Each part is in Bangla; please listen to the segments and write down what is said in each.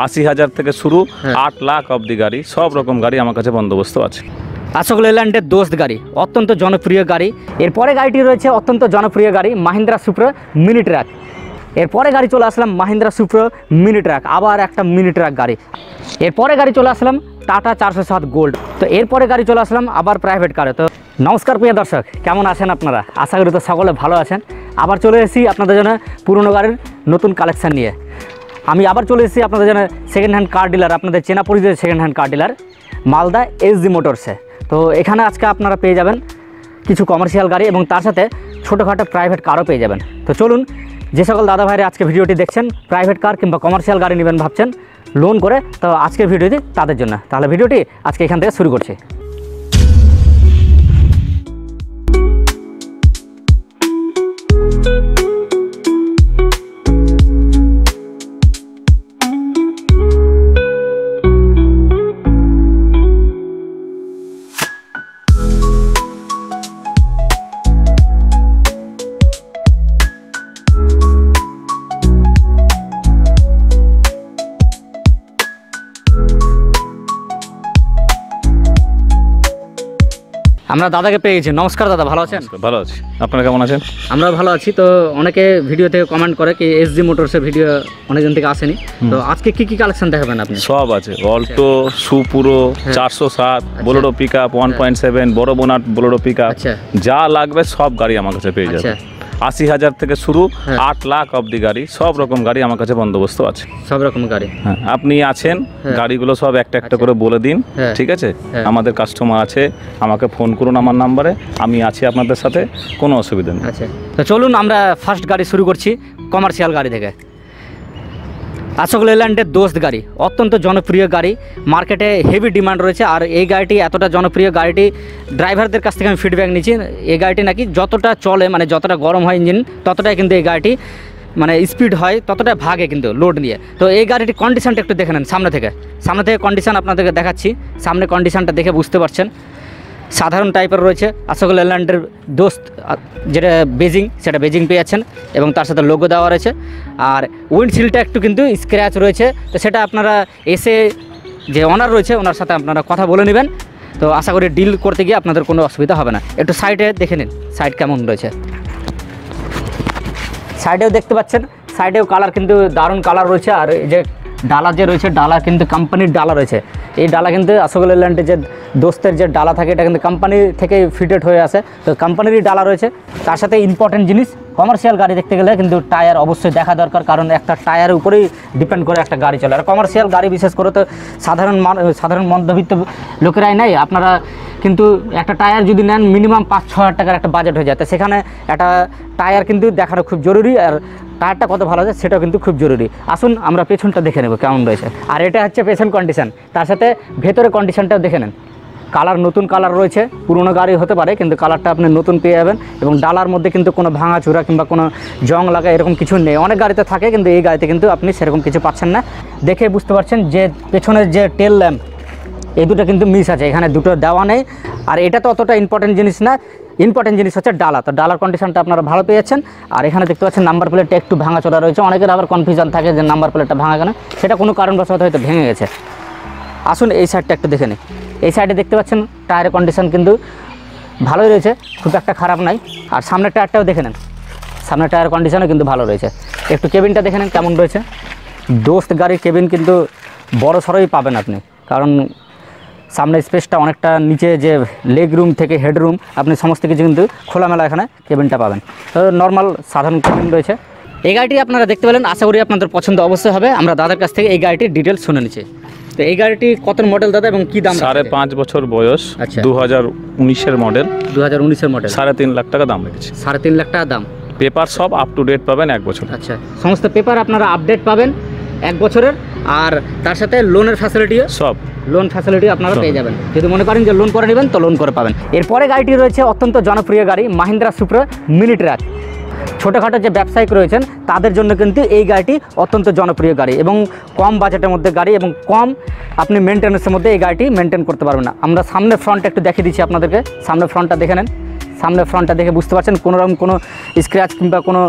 80,000 থেকে শুরু 8 লাখ অবধি গাড়ি, সব রকম গাড়ি আমার কাছে বন্দোবস্ত আছে। অশোক লেল্যান্ডের দোস্ত গাড়ি অত্যন্ত জনপ্রিয় গাড়ি। এরপরে গাড়িটি রয়েছে অত্যন্ত জনপ্রিয় গাড়ি মাহিন্দ্রা সুপ্রা মিনি ট্রাক। এরপরে গাড়ি চলে আসলাম মাহিন্দ্রা সুপ্রা মিনি ট্রাক, আবার একটা মিনি ট্রাক গাড়ি। এরপরে গাড়ি চলে আসলাম টাটা 407 গোল্ড। তো এরপরে গাড়ি চলে আসলাম আবার প্রাইভেট কারে। তো নমস্কার প্রিয় দর্শক, কেমন আছেন আপনারা? আশা করি তো সকলে ভালো আছেন। আবার চলে এসেছি আপনাদের জন্য পুরনো গাড়ির নতুন কালেকশান নিয়ে। আমি আবার চলে এসেছি আপনাদের জন্য সেকেন্ড হ্যান্ড কার ডিলার, আপনাদের চেনা পরিচিত second hand car dealer Malda SG মোটরসে। তো এখানে আজকে আপনারা পেয়ে যাবেন কিছু কমার্শিয়াল গাড়ি এবং তার সাথে ছোটোখাটো প্রাইভেট কারও পেয়ে যাবেন। তো চলুন, যে সকল দাদা ভাইরা আজকে ভিডিওটি দেখছেন প্রাইভেট কার কিংবা কমার্শিয়াল গাড়ি নেবেন ভাবছেন লোন করে, তো আজকের ভিডিওটি তাদের জন্য। তাহলে ভিডিওটি আজকে এখান থেকে শুরু করছি। আমরা দাদাকে পেয়ে গেছি। নমস্কার দাদা, ভালো আছেন? ভালো আছি, আপনারা কেমন আছেন? আমরা ভালো আছি। তো অনেকে ভিডিও থেকে কমেন্ট করে কি এসজি মোটরসের ভিডিও অনেকজন থেকে আসেনি, তো আজকে কি কি কালেকশন দেখাবেন আপনি? সব আছে, অল্টো, সুপুরো, 407, বোলেরো পিকআপ 1.7, বড় বোনাট বোলেরো পিকআপ, যা লাগবে সব গাড়ি আমার কাছে পেয়ে যাবে। 80,000 থেকে শুরু 8 লাখ অবধি গাড়ি, সব রকম গাড়ি আমার কাছে বন্দোবস্ত আছে। সব রকম গাড়ি? হ্যাঁ, আপনি আছেন, গাড়িগুলো সব একটা একটা করে বলে দিন, ঠিক আছে? আমাদের কাস্টমার আছে, আমাকে ফোন করুন আমার নাম্বারে, আমি আছি আপনাদের সাথে, কোনো অসুবিধা নেই। আচ্ছা, তো চলুন আমরা ফার্স্ট গাড়ি শুরু করছি কমার্শিয়াল গাড়ি থেকে। অশোক লেল্যান্ডের দোস্ত গাড়ি অত্যন্ত জনপ্রিয় গাড়ি, মার্কেটে হেভি ডিমান্ড রয়েছে। আর এই গাড়িটি এতটা জনপ্রিয় গাড়িটি, ড্রাইভারদের কাছ থেকে আমি ফিডব্যাক নিচ্ছি, এই গাড়িটি নাকি যতটা চলে, মানে যতটা গরম হয় ইঞ্জিন, ততটাই কিন্তু এই গাড়িটি মানে স্পিড হয়, ততটা ভাগে কিন্তু লোড নিয়ে। তো এই গাড়িটির কন্ডিশনটা একটু দেখে নেন সামনে থেকে কন্ডিশন আপনাদেরকে দেখাচ্ছি। সামনে কন্ডিশনটা দেখে বুঝতে পারছেন সাধারণ টাইপের রয়েছে। অশোক লেল্যান্ডের দোস্ত যেটা বেজিং, সেটা বেজিং পেয়ে যাচ্ছেন এবং তার সাথে লোগো দেওয়া রয়েছে। আর উইন্ডশিল্ডটা একটু কিন্তু স্ক্র্যাচ রয়েছে, তো সেটা আপনারা এসে যে ওনার রয়েছে ওনার সাথে আপনারা কথা বলে নেবেন। তো আশা করি ডিল করতে গিয়ে আপনাদের কোনো অসুবিধা হবে না। একটু সাইডে দেখে নিন সাইড কেমন রয়েছে। সাইডেও দেখতে পাচ্ছেন, সাইডেও কালার কিন্তু দারুণ কালার রয়েছে। আর এই যে ডালা যে রয়েছে, ডালা কিন্তু কোম্পানির ডালা রয়েছে। এই ডালা কিন্তু অশোক লেল্যান্ডের যে দোস্তের যে ডালা থাকে, এটা কিন্তু কোম্পানি থেকে ফিটেড হয়ে আসে, তো কোম্পানিরই ডালা রয়েছে। তার সাথে ইম্পর্টেন্ট জিনিস, কমার্শিয়াল গাড়ি দেখতে গেলে কিন্তু টায়ার অবশ্যই দেখা দরকার, কারণ একটা টায়ারের উপরেই ডিপেন্ড করে একটা গাড়ি চলে। আর কমার্শিয়াল গাড়ি বিশেষ করে তো সাধারণ মধ্যবিত্ত লোকেরাই নেয়। আপনারা কিন্তু একটা টায়ার যদি নেন মিনিমাম 5-6 হাজার টাকার একটা বাজেট হয়ে যায়, তো সেখানে একটা টায়ার কিন্তু দেখানো খুব জরুরি। আর টায়ারটা কত ভালো আছে সেটাও কিন্তু খুব জরুরি। আসুন আমরা পেছনটা দেখে নেব কেমন রয়েছে। আর এটা হচ্ছে পেছন কন্ডিশন, তার সাথে ভেতরে কন্ডিশনটাও দেখে নেন। কালার নতুন কালার রয়েছে, পুরনো গাড়ি হতে পারে কিন্তু কালারটা আপনি নতুন পেয়ে যাবেন। এবং ডালার মধ্যে কিন্তু কোনো ভাঙাচোরা কিংবা কোনো জং লাগা এরকম কিছু নেই। অনেক গাড়িতে থাকে কিন্তু এই গাড়িতে কিন্তু আপনি সেরকম কিছু পাচ্ছেন না। দেখে বুঝতে পারছেন যে পেছনের যে টেল ল্যাম্প, এই দুটো কিন্তু মিস আছে, এখানে দুটো দেওয়া নেই। আর এটা তো অতটা ইম্পর্টেন্ট জিনিস না, ইম্পর্টেন্ট জিনিস হচ্ছে ডালা। তো ডালার কন্ডিশনটা আপনারা ভালো পেয়ে যাচ্ছেন। আর এখানে দেখতে পাচ্ছেন নাম্বার প্লেটটা একটু ভাঙাচোরা রয়েছে। অনেকের আবার কনফিউশন থাকে যে নাম্বার প্লেটটা ভাঙা কেন, সেটা কোনো কারণবশত হয়তো ভেঙে গেছে। আসুন এই সাইডটা একটু দেখে নিই। এই সাইডে দেখতে পাচ্ছেন টায়ারের কন্ডিশন কিন্তু ভালোই রয়েছে, খুব একটা খারাপ নাই। আর সামনের টায়ারটাও দেখে নেন, সামনের টায়ার কন্ডিশনও কিন্তু ভালো রয়েছে। একটু কেবিনটা দেখে নেন কেমন রয়েছে। দোস্ত গাড়ির কেবিন কিন্তু বড় সড়োই পাবেন আপনি, কারণ সামনে স্পেসটা অনেকটা, নিচে যে লেগ রুম থেকে হেড রুম, আপনি সমস্ত কিছু কিন্তু খোলামেলা এখানে কেবিনটা পাবেন। তো নর্মাল সাধারণ কেবিন রয়েছে। এই গাড়িটি আপনারা দেখতে পেলেন, আশা করি আপনাদের পছন্দ অবশ্যই হবে। আমরা দাদার কাছ থেকে এই গাড়িটির ডিটেলস শুনে নিচ্ছি। তো এই গাড়িটি কত মডেল দাদা এবং কী দাম? 5.5 বছর বয়স, 2019-এর মডেল। 2019-এর মডেল, 3.5 লাখ টাকা দাম রেখেছি। 3.5 লাখ টাকা দাম। পেপার সব আপ টু ডেট পাবেন 1 বছর। আচ্ছা, সমস্ত পেপার আপনারা আপডেট পাবেন 1 বছরের। আর তার সাথে লোনের ফ্যাসিলিটিও, সব লোন ফ্যাসিলিটি আপনারা পেয়ে যাবেন। যদি মনে করেন যে লোন করে নেবেন তো লোন করে পাবেন। এরপরে গাড়িটি রয়েছে অত্যন্ত জনপ্রিয় গাড়ি মাহিন্দ্রা সুপ্রা মিনি ট্রাক। ছোটোখাটো যে ব্যবসায়িক রয়েছেন তাদের জন্য কিন্তু এই গাড়িটি অত্যন্ত জনপ্রিয় গাড়ি এবং কম বাজেটের মধ্যে গাড়ি এবং কম আপনি মেনটেন্যান্সের মধ্যে এই গাড়িটি মেনটেন করতে পারবেন না। আমরা সামনে ফ্রন্টটা একটু দেখিয়ে দিচ্ছি আপনাদেরকে। সামনে ফ্রন্টটা দেখে নেন। সামনে ফ্রন্টটা দেখে বুঝতে পারছেন কোনোরকম কোনো স্ক্র্যাচ কিংবা কোনো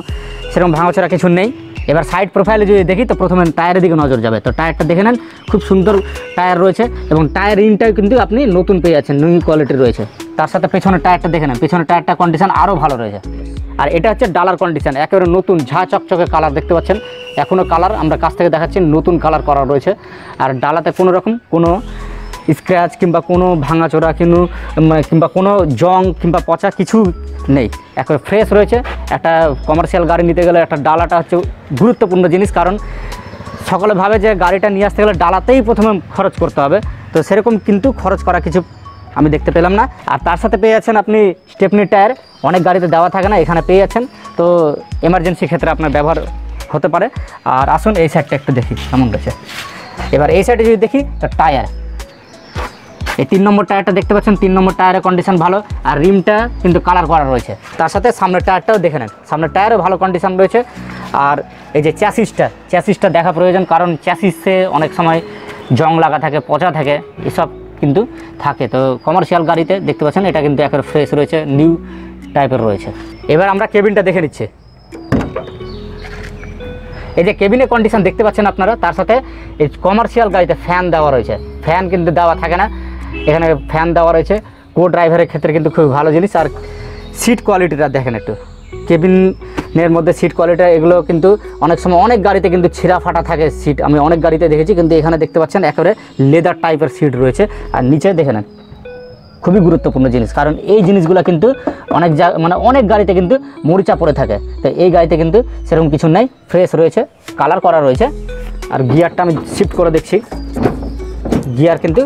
সেরকম ভাঙাচোরা কিছু নেই। এবার সাইড প্রোফাইলে যদি দেখি তো প্রথমে টায়ারের দিকে নজর যাবে। তো টায়ারটা দেখে নেন, খুব সুন্দর টায়ার রয়েছে এবং টায়ার রিংটাও কিন্তু আপনি নতুন পেয়ে যাচ্ছেন, নিউ কোয়ালিটির রয়েছে। তার সাথে পেছনের টায়ারটা দেখে নেন, পেছনের টায়ারটা কন্ডিশন আরও ভালো রয়েছে। আর এটা হচ্ছে ডালার কন্ডিশন, একেবারে নতুন ঝা চকচকে কালার দেখতে পাচ্ছেন। এখনও কালার আমরা কাছ থেকে দেখাচ্ছি, নতুন কালার করা রয়েছে। আর ডালাতে কোনো রকম কোনো স্ক্র্যাচ কিংবা কোনো ভাঙাচোরা কিংবা কোনো জং কিংবা পচা কিছু নেই, একেবারে ফ্রেশ রয়েছে। একটা কমার্শিয়াল গাড়ি নিতে গেলে একটা ডালাটা হচ্ছে গুরুত্বপূর্ণ জিনিস, কারণ সকলে ভাবে যে গাড়িটা নিয়ে আসতে গেলে ডালাতেই প্রথমে খরচ করতে হবে, তো সেরকম কিন্তু খরচ করা কিছু আমি দেখতে পেলাম না। আর তার সাথে পেয়ে যাচ্ছেন আপনি স্টেপনি টায়ার, অনেক গাড়িতে দেওয়া থাকে না, এখানে পেয়ে যাচ্ছেন, তো এমার্জেন্সি ক্ষেত্রে আপনার ব্যবহার হতে পারে। আর আসুন এই সাইডটা একটু দেখি কেমন রয়েছে। এবার এই সাইডে যদি দেখি তো টায়ার, এই 3 নম্বর টায়ারটা দেখতে পাচ্ছেন, 3 নম্বর টায়ারের কন্ডিশন ভালো, আর রিমটা কিন্তু কালার করা রয়েছে। তার সাথে সামনের টায়ারটাও দেখে নেন, সামনের টায়ারও ভালো কন্ডিশন রয়েছে। আর এই যে চ্যাসিসটা দেখা প্রয়োজন, কারণ চ্যাসিসে অনেক সময় জং লাগা থাকে, পচা থাকে, এসব কিন্তু থাকে। তো কমার্শিয়াল গাড়িতে দেখতে পাচ্ছেন এটা কিন্তু একেবারে ফ্রেশ রয়েছে, নিউ টাইপের রয়েছে। এবার আমরা কেবিনটা দেখে নিচ্ছি। এই যে কেবিনের কন্ডিশন দেখতে পাচ্ছেন আপনারা, তার সাথে এই কমার্শিয়াল গাড়িতে ফ্যান দেওয়া রয়েছে, ফ্যান কিন্তু দেওয়া থাকে না, এখানে ফ্যান দেওয়া রয়েছে। কো ড্রাইভারের ক্ষেত্রে কিন্তু খুব ভালো জিনিস। আর সিট কোয়ালিটিটা দেখেন একটু, কেবিনের মধ্যে সিট কোয়ালিটি এগুলো কিন্তু অনেক সময় অনেক গাড়িতে কিন্তু ছিঁড়া ফাটা থাকে সিট, আমি অনেক গাড়িতে দেখেছি, কিন্তু এখানে দেখতে পাচ্ছেন একেবারে লেদার টাইপের সিট রয়েছে। আর নিচে দেখে নেন, খুবই গুরুত্বপূর্ণ জিনিস, কারণ এই জিনিসগুলো কিন্তু অনেক গাড়িতে কিন্তু মরিচা পড়ে থাকে, তো এই গাড়িতে কিন্তু সেরকম কিছু নেই, ফ্রেশ রয়েছে, কালার করা রয়েছে। আর গিয়ারটা আমি শিফট করে দেখছি, গিয়ার কিন্তু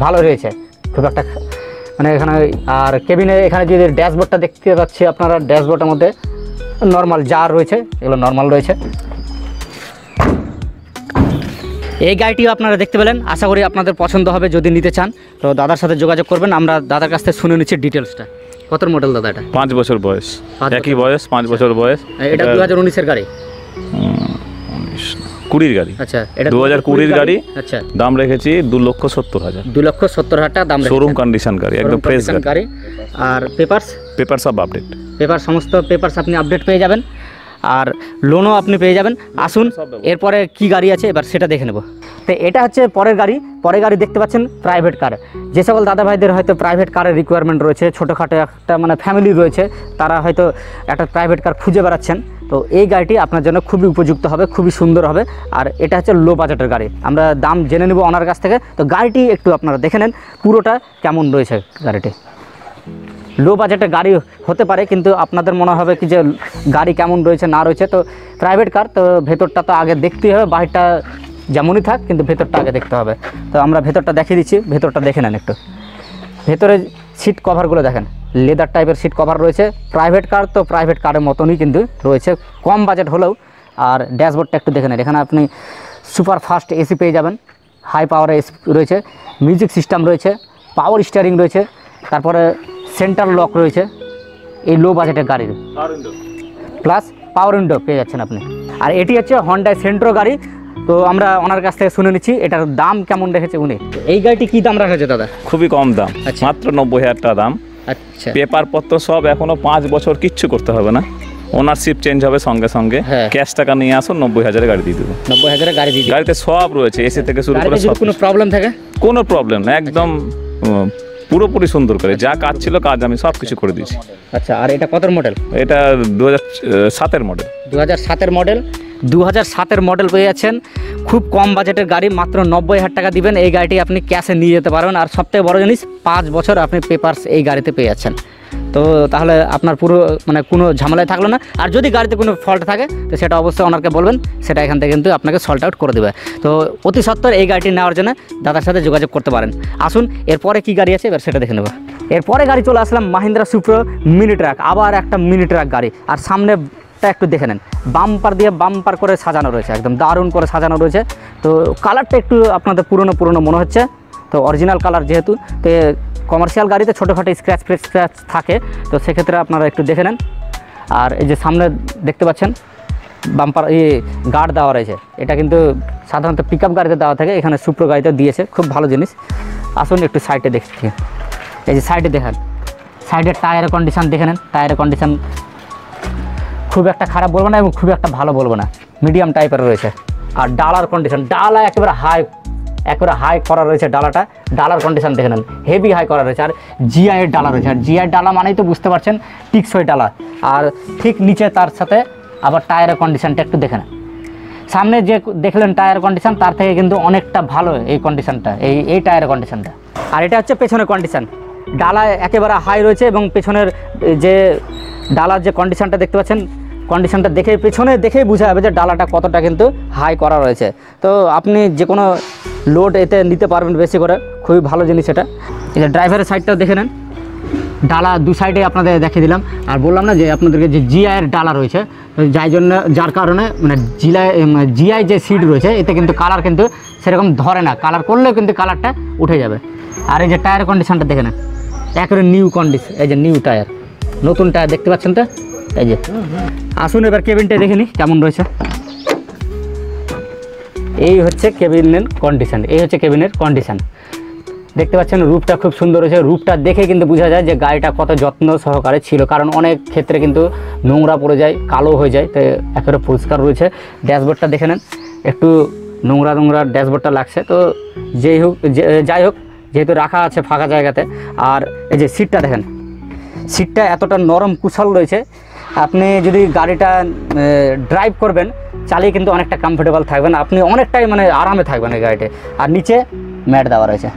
ভালো রয়েছে, খুব একটা এখানে। আর কেবিনে এখানে যদি ড্যাশবোর্ডটা দেখতে পাচ্ছি আপনারা, ড্যাশবোর্ডের মধ্যে নর্মাল যা রয়েছে এগুলো নর্মাল রয়েছে। এই গাড়িটিও আপনারা দেখতে পেলেন, আশা করি আপনাদের পছন্দ হবে। যদি নিতে চান তো দাদার সাথে যোগাযোগ করবেন, আমরা দাদার কাছ থেকে শুনে নিচ্ছি ডিটেলসটা। কত মডেল দাদা এটা? 5 বছর বয়স, একই বয়স, 5 বছর বয়স। এটা 2019-এর গাড়ি, 20 গাড়ি। আচ্ছা, এটা 2020 গাড়ি। আচ্ছা, দাম রেখেছি 2,70,000। 2,70,000 টাকা দাম, শোরুম কন্ডিশন গাড়ি, একদম ফ্রেশ গাড়ি। আর পেপার সব আপডেট, সমস্ত পেপারস আপনি আপডেট পেয়ে যাবেন, আর লোনও আপনি পেয়ে যাবেন। আসুন এরপরে কি গাড়ি আছে এবার সেটা দেখে নেব। তো এটা হচ্ছে পরের গাড়ি দেখতে পাচ্ছেন, প্রাইভেট কার। যে সকল দাদা ভাইদের হয়তো প্রাইভেট কারের রিকোয়ারমেন্ট রয়েছে, ছোটোখাটো একটা ফ্যামিলি রয়েছে, তারা হয়তো একটা প্রাইভেট কার খুঁজে বেড়াচ্ছেন, তো এই গাড়িটি আপনার জন্য খুবই উপযুক্ত হবে, খুবই সুন্দর হবে। আর এটা হচ্ছে লো বাজেটের গাড়ি, আমরা দাম জেনে নেব ওনার কাছ থেকে। তো গাড়িটি একটু আপনারা দেখে নেন পুরোটা কেমন রয়েছে। গাড়িটি লো বাজেটের গাড়ি হতে পারে, কিন্তু আপনাদের মনে হবে কি যে গাড়ি কেমন রয়েছে না রয়েছে। তো প্রাইভেট কার, তো ভেতরটা তো আগে দেখতেই হবে, বাহিরটা যেমনই থাক কিন্তু ভেতরটা আগে দেখতে হবে। তো আমরা ভেতরটা দেখিয়ে দিচ্ছি, ভেতরটা দেখে নেন একটু। ভেতরে সিট কভারগুলো দেখেন, লেদার টাইপের সিট কভার রয়েছে। প্রাইভেট কার তো প্রাইভেট কারের মতনই কিন্তু রয়েছে, কম বাজেট হলেও। আর ড্যাশবোর্ডটা একটু দেখে নেন, এখানে আপনি সুপার ফাস্ট এসি পেয়ে যাবেন, হাই পাওয়ারের এসি রয়েছে, মিউজিক সিস্টেম রয়েছে, পাওয়ার স্টিয়ারিং রয়েছে, তারপরে সেন্টার লক রয়েছে এই লো বাজেটের গাড়ির, প্লাস পাওয়ার উইন্ডো পেয়ে যাচ্ছেন আপনি। আর এটি হচ্ছে হন্ডাই সেন্ট্রো গাড়ি। তো আমরা ওনার কাছ থেকে শুনে নিচ্ছি এটার দাম কেমন রেখেছে উনি। এই গাড়িটি কি দাম রাখা হয়েছে দাদা? খুবই কম দাম, মাত্র 90,000 টাকা দাম। আচ্ছা, পেপার পত্র সব, এখনো 5 বছর কিচ্ছু করতে হবে না, ওনারশিপ চেঞ্জ হবে সঙ্গে সঙ্গে। ক্যাশ টাকা নিয়ে আসুন, 90,000 গাড়ি দিয়ে দেবো। 90,000 গাড়ি দিয়ে, গাড়িতে সব রয়েছে, এসি থেকে শুরু করে সব। কোনো প্রবলেম থাকে? কোনো প্রবলেম না, একদম পুরোপুরি সুন্দর করে যা কাজ ছিল কাজ আমি সব কিছু করে দিয়েছি। আচ্ছা, আর এটা কত মডেল? এটা 2007-এর মডেল। 2007-এর মডেল, 2007-এর মডেল পেয়ে যাচ্ছেন। খুব কম বাজেটের গাড়ি, মাত্র 90,000 টাকা দিবেন, এই গাড়িটি আপনি ক্যাশে নিয়ে যেতে পারবেন। আর সবথেকে বড় জিনিস, 5 বছর আপনি পেপারস এই গাড়িতে পেয়ে যাচ্ছেন। তো তাহলে আপনার পুরো কোনো ঝামেলায় থাকলো না। আর যদি গাড়িতে কোনো ফল্ট থাকে তো সেটা অবশ্যই ওনারকে বলবেন, সেটা এখান থেকে কিন্তু আপনাকে সল্ট আউট করে দেবে। তো অতি সত্বর এই গাড়িটি নেওয়ার জন্য দাদার সাথে যোগাযোগ করতে পারেন। আসুন এরপরে কি গাড়ি আছে এবার সেটা দেখে নেব। এরপরে গাড়ি চলে আসলাম মাহিন্দ্রা সুপ্রো মিনি ট্রাক, আবার একটা মিনি ট্রাক গাড়ি। আর সামনেটা একটু দেখে নেন, বাম্পার দিয়ে বাম্পার করে সাজানো রয়েছে, একদম দারুণ করে সাজানো রয়েছে। তো কালারটা একটু আপনাদের পুরনো মনে হচ্ছে, তো অরিজিনাল কালার যেহেতু। তো কমার্শিয়াল গাড়িতে ছোটোখাটো স্ক্র্যাচ থাকে, তো সেক্ষেত্রে আপনারা একটু দেখে নেন। আর এই যে সামনে দেখতে পাচ্ছেন বাম্পার গার্ড দেওয়া রয়েছে, এটা কিন্তু সাধারণত পিকআপ গাড়িতে দেওয়া থাকে, এখানে সুপ্রো গাড়িতে দিয়েছে, খুব ভালো জিনিস। আসুন একটু সাইডে দেখছি, এই যে সাইডে দেখেন, সাইডের টায়ারের কন্ডিশান দেখে নেন, টায়ারের কন্ডিশান খুব একটা খারাপ বলবো না এবং খুব একটা ভালো বলবো না, মিডিয়াম টাইপের রয়েছে। আর ডালার কন্ডিশন, ডালা একেবারে হাই করা রয়েছে, ডালার কন্ডিশন দেখে নেন, হেভি হাই করা রয়েছে। আর জিআইয়ের ডালা রয়েছে, আর জিআই ডালা মানেই তো বুঝতে পারছেন টিকসই ডালা। আর ঠিক নিচে তার সাথে আবার টায়ারের কন্ডিশনটা একটু দেখে নেন, সামনে যে দেখলেন টায়ার কন্ডিশন তার থেকে কিন্তু অনেকটা ভালো এই কন্ডিশনটা, এই টায়ারের কন্ডিশনটা। আর এটা হচ্ছে পেছনের কন্ডিশন, ডালা একেবারে হাই রয়েছে এবং পেছনের যে ডালার যে কন্ডিশনটা দেখতে পাচ্ছেন, কন্ডিশনটা পেছনে দেখেই বোঝা যাবে যে ডালাটা কতটা কিন্তু হাই করা রয়েছে। তো আপনি যে কোনো লোড এতে নিতে পারবেন বেশি করে, খুবই ভালো জিনিস এটা। এই যে ড্রাইভারের সাইডটাও দেখে নেন, ডালা দু সাইডে আপনাদের দেখিয়ে দিলাম। আর বললাম না যে আপনাদেরকে যে জিআইয়ের ডালা রয়েছে, যার কারণে মানে জিআই যে সিট রয়েছে এতে কিন্তু কালার কিন্তু সেরকম ধরে না, কালার করলেও কিন্তু কালারটা উঠে যাবে। আর এই যে টায়ার কন্ডিশনটা দেখে নেন, একেবারে নিউ কন্ডিশন, এই যে নিউ টায়ার, নতুন টায়ার দেখতে পাচ্ছেন তো। এই যে আসুন এবার কেবিনটা দেখে নিই কেমন রয়েছে। এই হচ্ছে কেবিনের কন্ডিশন, এই হচ্ছে কেবিনের কন্ডিশন। দেখতে পাচ্ছেন রূপটা খুব সুন্দর হয়েছে, রূপটা দেখে কিন্তু বোঝা যায় যে গাড়িটা কত যত্ন সহকারে ছিল, কারণ অনেক ক্ষেত্রে কিন্তু নোংরা পড়ে যায়, কালো হয়ে যায়, তো একেবারে পরিষ্কার রয়েছে। ড্যাশবোর্ডটা দেখে নেন, একটু নোংরা ড্যাশবোর্ডটা লাগছে, তো যাই হোক যেহেতু রাখা আছে ফাঁকা জায়গাতে। আর এই যে সিটটা দেখেন, সিটটা এতটা নরম কুশল রয়েছে, আপনি যদি গাড়িটা ড্রাইভ করবেন চালিয়ে কিন্তু অনেকটা কমফোর্টেবল থাকবেন, আপনি অনেকটাই মানে আরামে থাকবেন এই গাড়িতে। আর নিচে ম্যাট দেওয়া রয়েছে।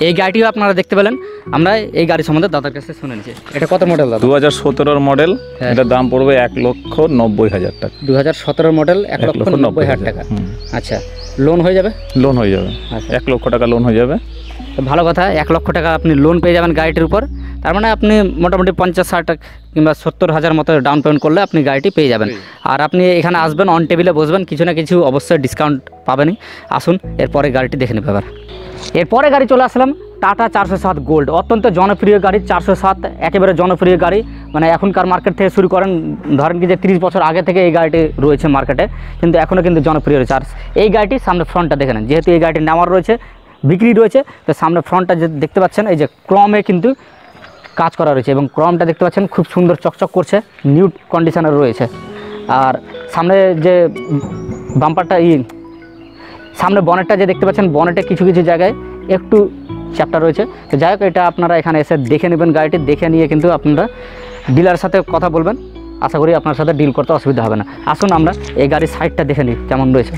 এই গাড়িটিও আপনারা দেখতে পেলেন, আমরা এই গাড়ি সম্বন্ধে দাদার কাছে শুনে নিচ্ছি। এটা কত মডেল দাদা? 2017 মডেল, এটার দাম পড়বে 1,90,000 টাকা। 2017 মডেল, 1,90,000 টাকা। আচ্ছা, লোন হয়ে যাবে? লোন হয়ে যাবে, 1 লক্ষ টাকা লোন হয়ে যাবে। ভালো কথা, 1 লক্ষ টাকা আপনি লোন পেয়ে যাবেন গাড়িটির উপর। তার মানে আপনি মোটামুটি 50-60 কিংবা 70,000 মতো ডাউন পেমেন্ট করলে আপনি গাড়িটি পেয়ে যাবেন। আর আপনি এখানে আসবেন, অন টেবিলে বসবেন, কিছু না কিছু অবশ্যই ডিসকাউন্ট পাবেনই। আসুন এরপরে গাড়িটি দেখে নেবে। এরপরে গাড়ি চলে আসলাম টাটা 407 গোল্ড, অত্যন্ত জনপ্রিয় গাড়ি। 407 একেবারে জনপ্রিয় গাড়ি, মানে এখনকার মার্কেট থেকে শুরু করেন, ধরেন কি যে 30 বছর আগে থেকে এই গাড়িটি রয়েছে মার্কেটে, কিন্তু এখনও কিন্তু জনপ্রিয় রয়েছে। আর এই গাড়িটির সামনে ফ্রন্টটা দেখে নেন, যেহেতু এই গাড়িটি নেওয়ার রয়েছে, বিক্রি রয়েছে, তো সামনে ফ্রন্টটা যে দেখতে পাচ্ছেন এই যে ক্রমে কিন্তু কাজ করা রয়েছে, এবং ক্রমটা দেখতে পাচ্ছেন খুব সুন্দর চকচক করছে, নিউ কন্ডিশনের রয়েছে। আর সামনে যে বাম্পারটা সামনে বনেটটা যে দেখতে পাচ্ছেন, বনেটে কিছু জায়গায় একটু চ্যাপ্টার রয়েছে। তো যাই হোক, এটা আপনারা এখানে এসে দেখে নেবেন, গাড়িটি দেখে নিয়ে কিন্তু আপনারা ডিলারের সাথে কথা বলবেন, আশা করি আপনার সাথে ডিল করতে অসুবিধা হবে না। আসুন আমরা এই গাড়ির সাইডটা দেখে নিই কেমন রয়েছে।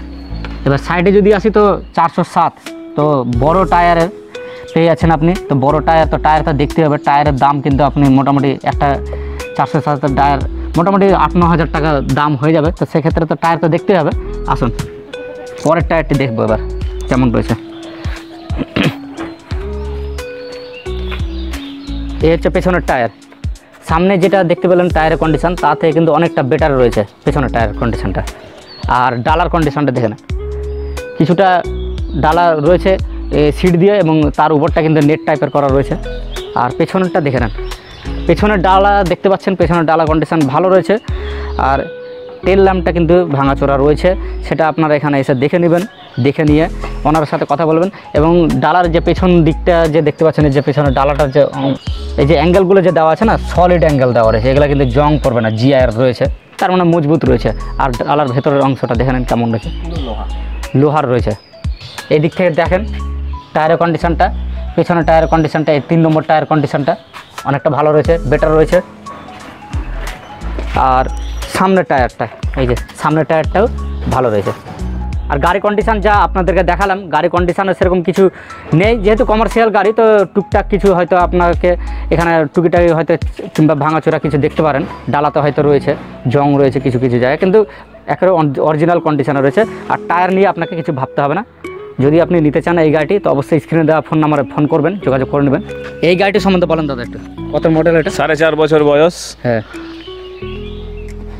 এবার সাইডে যদি আসি তো 407, তো বড় টায়ারের পেয়ে যাচ্ছেন আপনি। তো বড় টায়ার, তো টায়ারটা দেখতে হবে, টায়ারের দাম কিন্তু আপনি মোটামুটি একটা 407 টায়ার মোটামুটি 8-9 হাজার টাকা দাম হয়ে যাবে। তো সেক্ষেত্রে তো টায়ার তো দেখতে হবে। আসুন পরের টায়ারটি দেখবো এবার কেমন রয়েছে। এই হচ্ছে পেছনের টায়ার, সামনে যেটা দেখতে পেলেন টায়ারের কন্ডিশন তা থেকে কিন্তু অনেকটা বেটার রয়েছে পেছনের টায়ার কন্ডিশনটা। আর ডালার কন্ডিশনটা দেখে নেন, কিছুটা ডালা রয়েছে সিট দিয়ে এবং তার উপরটা কিন্তু নেট টাইপের করা রয়েছে। আর পেছনেরটা দেখে নেন, পেছনের ডালা দেখতে পাচ্ছেন, পেছনের ডালা কন্ডিশন ভালো রয়েছে। আর টেল ল্যাম্পটা কিন্তু ভাঙাচোরা রয়েছে, সেটা আপনারা এখানে এসে দেখে নেবেন, দেখে নিয়ে ওনার সাথে কথা বলবেন। এবং ডালার যে পেছন দিকটা যে দেখতে পাচ্ছেন, এই যে পেছনের ডালাটার যে এই যে অ্যাঙ্গেলগুলো যে দেওয়া আছে না, সলিড অ্যাঙ্গেল দেওয়া রয়েছে, এগুলো কিন্তু জং পড়বে না, জিআর রয়েছে, তার মানে মজবুত রয়েছে। আর ডালার ভেতরের অংশটা দেখে নেন কেমন রয়েছে, লোহার রয়েছে। এই দিক থেকে দেখেন টায়ারের কন্ডিশনটা, পেছনের টায়ারের কন্ডিশনটা, এই 3 নম্বর টায়ার কন্ডিশনটা অনেকটা ভালো রয়েছে, বেটার রয়েছে। আর সামনের টায়ারটা, এই যে সামনের টায়ারটাও ভালো রয়েছে। আর গাড়ি কন্ডিশন যা আপনাদেরকে দেখালাম, গাড়ি কন্ডিশনে সেরকম কিছু নেই, যেহেতু কমার্শিয়াল গাড়ি, তো টুকটাক কিছু হয়তো আপনাকে এখানে টুকিটাকি হয়তো কিংবা ভাঙাচোরা কিছু দেখতে পারেন, ডালাতে হয়তো রয়েছে, জং রয়েছে কিছু জায়গায়, কিন্তু একেবারে অরিজিনাল কন্ডিশনে রয়েছে। আর টায়ার নিয়ে আপনাকে কিছু ভাবতে হবে না। যদি আপনি নিতে চান এই গাড়িটি, তো অবশ্যই স্ক্রিনে দেওয়া ফোন নাম্বারে ফোন করবেন, যোগাযোগ করে নেবেন। এই গাড়িটির সম্বন্ধে বলেন দাদা একটু, কত মডেল এটা? 4.5 বছর বয়স। হ্যাঁ,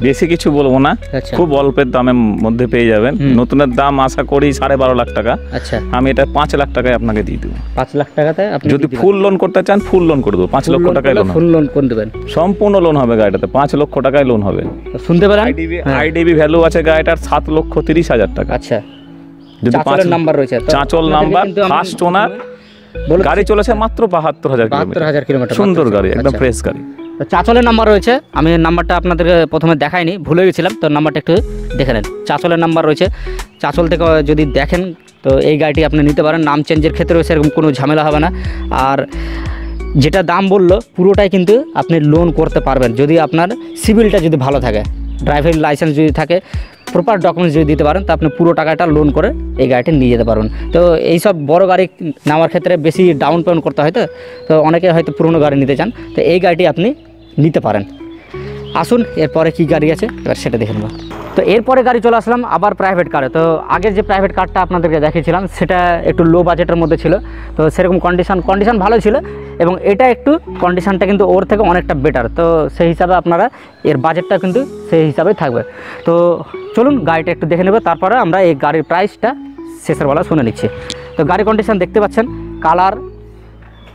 বেশি কিছু বলবো না, খুব অল্পের দামের মধ্যে পেয়ে যাবেন। নতুনের দাম আশা করি 12.5 লাখ টাকা। আচ্ছা, আমি এটা 5 লাখ টাকায় আপনাকে দিয়ে দেবো। 5 লাখ টাকাতে আপনি যদি ফুল লোন করতে চান, ফুল লোন করে দেবো। 5 লক্ষ টাকায় লোন, ফুল লোন করে দেবেন, সম্পূর্ণ লোন হবে গাড়িটাতে, 5 লক্ষ টাকায় লোন হবে। শুনতে পেলেন, আইডিবি ভ্যালু আছে গাড়িটার 7,30,000 টাকা। আচ্ছা, যদি 5 নাম্বার রয়েছে, চাঁচল নাম্বার, ফার্স্ট ওনার, গাড়ি চলেছে মাত্র 72,000 কিলোমিটার। সুন্দর গাড়ি, একদম ফ্রেশ গাড়ি। তো চাঁচলের নাম্বার রয়েছে, আমি নাম্বারটা আপনাদেরকে প্রথমে দেখাইনি, ভুলে গেছিলাম, তো নাম্বারটা একটু দেখে নেন। চাঁচলের নাম্বার রয়েছে, চাঁচল থেকে যদি দেখেন তো এই গাড়িটি আপনি নিতে পারেন। নাম চেঞ্জের ক্ষেত্রেও সেরকম কোনো ঝামেলা হবে না। আর যেটা দাম বললো পুরোটাই কিন্তু আপনি লোন করতে পারবেন যদি আপনার সিভিলটা যদি ভালো থাকে, ড্রাইভিং লাইসেন্স যদি থাকে, প্রপার ডকুমেন্টস যদি দিতে পারেন, তো আপনি পুরো টাকাটা লোন করে এই গাড়িটি নিয়ে যেতে পারবেন। তো এইসব বড় গাড়ি নেওয়ার ক্ষেত্রে বেশি ডাউন পেমেন্ট করতে হয়, তো অনেকে হয়তো পুরনো গাড়ি নিতে চান, তো এই গাড়িটি আপনি নিতে পারেন। আসুন এরপরে কি গাড়ি আছে এবার সেটা দেখে নেব। তো এরপরে গাড়ি চলে আসলাম আবার প্রাইভেট কারে। তো আগের যে প্রাইভেট কারটা আপনাদেরকে দেখিয়েছিলাম সেটা একটু লো বাজেটের মধ্যে ছিল, তো সেরকম কন্ডিশন ভালো ছিল, এবং এটা একটু কন্ডিশনটা কিন্তু ওর থেকে অনেকটা বেটার। তো সেই হিসাবে আপনারা এর বাজেটটা কিন্তু সেই হিসাবেই থাকবে। তো চলুন গাড়িটা একটু দেখে নেব, তারপরে আমরা এই গাড়ির প্রাইসটা শেষের বেলা শুনে নিচ্ছি। তো গাড়ির কন্ডিশন দেখতে পাচ্ছেন, কালার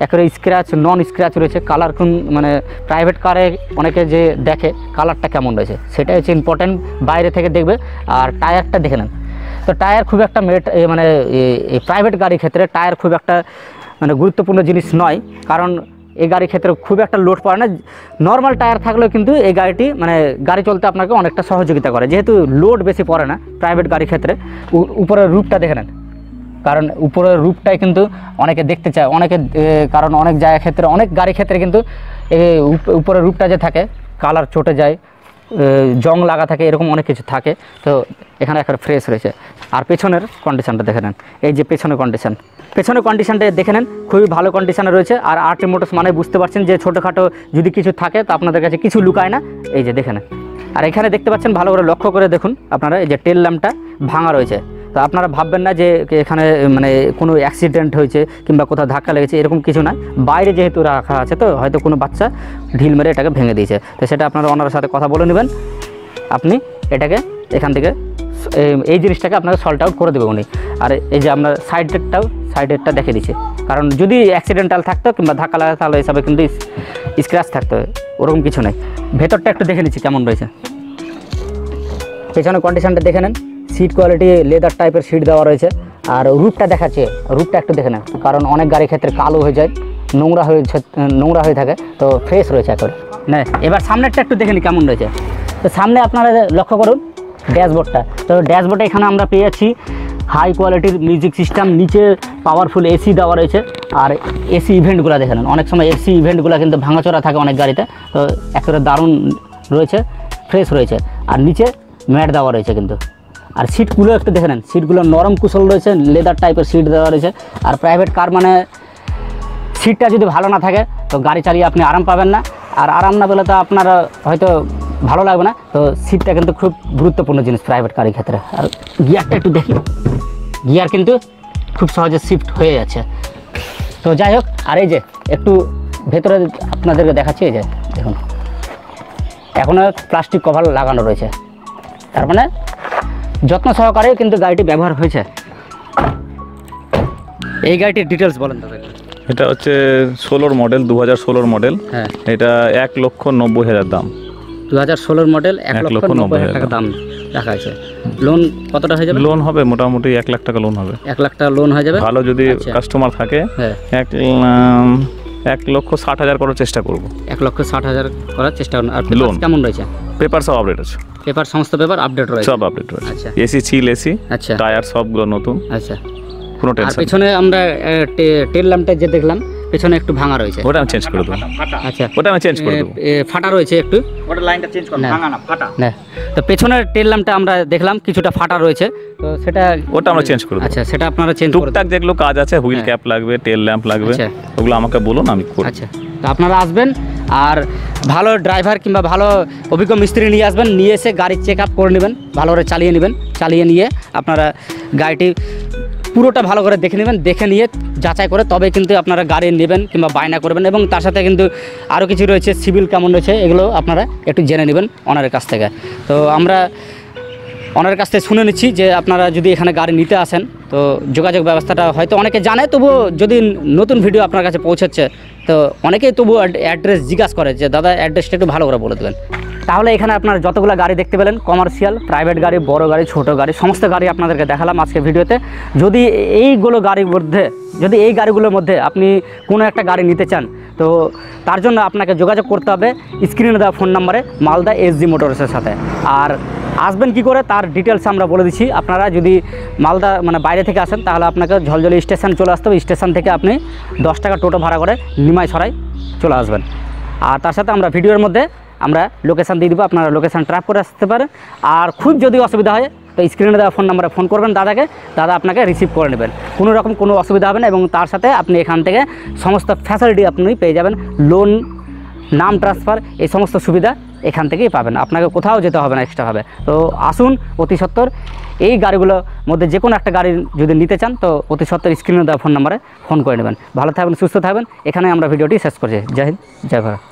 একেবারে স্ক্র্যাচ নন স্ক্র্যাচ রয়েছে। কালার কোন মানে প্রাইভেট কারে অনেকে যে দেখে কালারটা কেমন রয়েছে সেটাই হচ্ছে ইম্পর্টেন্ট, বাইরে থেকে দেখবে। আর টায়ারটা দেখে নেন, তো টায়ার খুব একটা মানে এই প্রাইভেট গাড়ির ক্ষেত্রে টায়ার খুব একটা মানে গুরুত্বপূর্ণ জিনিস নয়, কারণ এই গাড়ির ক্ষেত্রে খুব একটা লোড পড়ে না। নর্মাল টায়ার থাকলেও কিন্তু এই গাড়িটি মানে গাড়ি চলতে আপনাকে অনেকটা সহযোগিতা করে, যেহেতু লোড বেশি পড়ে না প্রাইভেট গাড়ির ক্ষেত্রে। উপরের রূপটা দেখে নেন, কারণ উপরের রূপটাই কিন্তু অনেকে দেখতে চায়, অনেকে কারণ অনেক জায়গার ক্ষেত্রে অনেক গাড়ির ক্ষেত্রে কিন্তু উপরের রূপটা যে থাকে কালার চটে যায়, জং লাগা থাকে, এরকম অনেক কিছু থাকে। তো এখানে একটা ফ্রেশ রয়েছে। আর পেছনের কন্ডিশনটা দেখে নেন, এই যে পেছনের কন্ডিশনটা দেখে নেন, খুবই ভালো কন্ডিশনে রয়েছে। আর আরটি মোটরস মানে বুঝতে পারছেন যে ছোটোখাটো যদি কিছু থাকে তো আপনাদের কাছে কিছু লুকায় না, এই যে দেখে নেন। আর এখানে দেখতে পাচ্ছেন, ভালো করে লক্ষ্য করে দেখুন আপনারা, এই যে টেল ল্যাম্পটা ভাঙা রয়েছে। তো আপনারা ভাববেন না যে এখানে মানে কোনো অ্যাক্সিডেন্ট হয়েছে কিংবা কোথাও ধাক্কা লেগেছে, এরকম কিছু নয়। বাইরে যেহেতু রাখা আছে তো হয়তো কোনো বাচ্চা ঢিল মেরে এটাকে ভেঙে দিয়েছে, তো সেটা আপনারা ওনার সাথে কথা বলে নেবেন, আপনি এটাকে এখান থেকে এই জিনিসটাকে আপনাকে সল্ট আউট করে দেবে উনি। আর এই যে আমরা সাইডেরটা দেখে দিচ্ছি, কারণ যদি অ্যাক্সিডেন্টাল থাকতো কিংবা ধাক্কা লাগা তাহলে হিসাবে কিন্তু স্ক্র্যাচ থাকতো, ওরকম কিছু নেই। ভেতরটা একটু দেখে নিচ্ছি কেমন রয়েছে। পেছনের কন্ডিশনটা দেখে নেন, সিট কোয়ালিটি লেদার টাইপের সিট দেওয়া রয়েছে। আর রূপটা দেখাচ্ছে, রূপটা একটু দেখে নেন, কারণ অনেক গাড়ির ক্ষেত্রে কালো হয়ে যায়, নোংরা হয়ে থাকে, তো ফ্রেশ রয়েছে একেবারে। না এবার সামনেরটা একটু দেখে নিন কেমন রয়েছে। তো সামনে আপনারা লক্ষ্য করুন ড্যাশবোর্ডটা, তো ড্যাশবোর্ডে এখানে আমরা পেয়ে যাচ্ছি হাই কোয়ালিটির মিউজিক সিস্টেম, নিচে পাওয়ারফুল এসি দেওয়া রয়েছে। আর এসি ইভেন্টগুলো দেখে নেন, অনেক সময় এসি ইভেন্টগুলো কিন্তু ভাঙাচোরা থাকে অনেক গাড়িতে, তো একেবারে দারুণ রয়েছে, ফ্রেশ রয়েছে। আর নিচে ম্যাট দেওয়া রয়েছে কিন্তু। আর সিটগুলো একটু দেখে নেন, সিটগুলো নরম কুশল রয়েছে, লেদার টাইপের সিট দেওয়া রয়েছে। আর প্রাইভেট কার মানে সিটটা যদি ভালো না থাকে তো গাড়ি চালিয়ে আপনি আরাম পাবেন না, আর আরাম না পেলে তো আপনার হয়তো ভালো লাগবে না। তো সিটটা কিন্তু খুব গুরুত্বপূর্ণ জিনিস প্রাইভেট গাড়ির ক্ষেত্রে। আর গিয়ারটা একটু দেখি, গিয়ার কিন্তু খুব সহজে শিফট হয়ে যাচ্ছে। তো যাই হোক, আর এই যে একটু ভেতরে আপনাদেরকে দেখাচ্ছি, এই যে দেখুন এখনও প্লাস্টিক কভার লাগানো রয়েছে, তার মানে যত্ন সহকারে কিন্তু গাড়িটি ব্যবহার হয়েছে। এই গাড়িটির ডিটেলস বলেন দাদা। এটা হচ্ছে 16 মডেল, 2016 মডেল। হ্যাঁ, এটা 1,90,000 দাম। 2016 মডেল, 1,90,000 টাকা দাম রাখা আছে। লোন কতটা হয়ে যাবে? লোন হবে মোটামুটি 1 লাখ টাকা লোন হবে। 1 লাখ টাকা লোন হয়ে যাবে ভালো যদি কাস্টমার থাকে। হ্যাঁ, 1,60,000 করার চেষ্টা করবো। 1,60,000 করার চেষ্টা করুন। আর লোন কেমন রয়েছে? পেপার সব আপডেট আছে, পেপার সমস্ত পেপার আপডেট রয়েছে, সব আপডেট রয়েছে। আচ্ছা, এসি ছিল, এসি, আচ্ছা, টায়ার সবগুলো নতুন, আচ্ছা, কোনো টেনশন। আর পেছনে আমরা টেল ল্যাম্পটা যে দেখলাম পেছনে একটু ভাঙা রয়েছে, ওটা আমি চেঞ্জ করে দেবো। আচ্ছা, ওটা আমি চেঞ্জ করে দেবো। ফাটা রয়েছে একটু, ওটা লাইনটা চেঞ্জ করো, ভাঙা না ফাটা না। তো পেছনের টেল ল্যাম্পটা আমরা দেখলাম কিছুটা ফাটা রয়েছে, তো সেটা ওটা আমরা চেঞ্জ করে দেবো। আচ্ছা, সেটা আপনারা চেঞ্জ করে টুকটাক যেগুলো কাজ আছে, হুইল ক্যাপ লাগবে, টেল ল্যাম্প লাগবে, ওগুলো আমাকে বলুন আমি করব। আচ্ছা, তো আপনারা আসবেন আর ভালো ড্রাইভার কিংবা ভালো অভিজ্ঞ মিস্ত্রি নিয়ে আসবেন, নিয়ে এসে গাড়ি চেক আপ করে নেবেন, ভালো করে চালিয়ে নেবেন, চালিয়ে নিয়ে আপনারা গাড়িটি পুরোটা ভালো করে দেখে নেবেন, দেখে নিয়ে যাচাই করে তবে কিন্তু আপনারা গাড়ি নেবেন কিংবা বায়না করবেন। এবং তার সাথে কিন্তু আরও কিছু রয়েছে, সিভিল কেমন রয়েছে এগুলো আপনারা একটু জেনে নেবেন ওনারের কাছ থেকে। তো আমরা ওনার কাছ থেকে শুনে নিচ্ছি যে আপনারা যদি এখানে গাড়ি নিতে আসেন তো যোগাযোগ ব্যবস্থাটা হয়তো অনেকে জানে, তবুও যদি নতুন ভিডিও আপনার কাছে পৌঁছাচ্ছে তো অনেকেই তবু অ্যাড্রেস জিজ্ঞাসা করে যে দাদা অ্যাড্রেসটা একটু ভালো করে বলে দেবেন। তাহলে এখানে আপনার যতগুলো গাড়ি দেখতে পেলেন, কমার্শিয়াল, প্রাইভেট গাড়ি, বড় গাড়ি, ছোট গাড়ি, সমস্ত গাড়ি আপনাদেরকে দেখালাম আজকে ভিডিওতে। যদি এইগুলো গাড়ির মধ্যে, যদি এই গাড়িগুলোর মধ্যে আপনি কোনো একটা গাড়ি নিতে চান, তো তার জন্য আপনাকে যোগাযোগ করতে হবে স্ক্রিনে দেওয়া ফোন নাম্বারে মালদা এসজি মোটরসের সাথে। আর আসবেন কি করে তার ডিটেলস আমরা বলে দিচ্ছি। আপনারা যদি মালদা মানে বাইরে থেকে আসেন তাহলে আপনাকে ঝলঝলি স্টেশন চলে আসতে হবে। স্টেশন থেকে আপনি 10 টাকা টোটো ভাড়া করে নিমাই ছড়াই চলে আসবেন। আর তার সাথে আমরা ভিডিওর মধ্যে আমরা লোকেশান দিয়ে দিব, আপনারা লোকেশান ট্র্যাক করে আসতে পারেন। আর খুব যদি অসুবিধা হয় তো স্ক্রিনে দেওয়া ফোন নাম্বারে ফোন করবেন দাদাকে, দাদা আপনাকে রিসিভ করে নেবেন, কোনো রকম কোনো অসুবিধা হবে না। এবং তার সাথে আপনি এখান থেকে সমস্ত ফ্যাসিলিটি আপনি পেয়ে যাবেন, লোন, নাম ট্রান্সফার, এই সমস্ত সুবিধা এখান থেকেই পাবেন, আপনাকে কোথাও যেতে হবে না এক্সট্রাভাবে। তো আসুন অতি সত্বর এই গাড়িগুলোর মধ্যে যে কোনো একটা গাড়ি যদি নিতে চান তো অতি সত্বর স্ক্রিনে দেওয়া ফোন নাম্বারে ফোন করে নেবেন। ভালো থাকবেন, সুস্থ থাকবেন। এখানে আমরা ভিডিওটি শেষ করছি। জয় হিন্দ, জয় ভারত।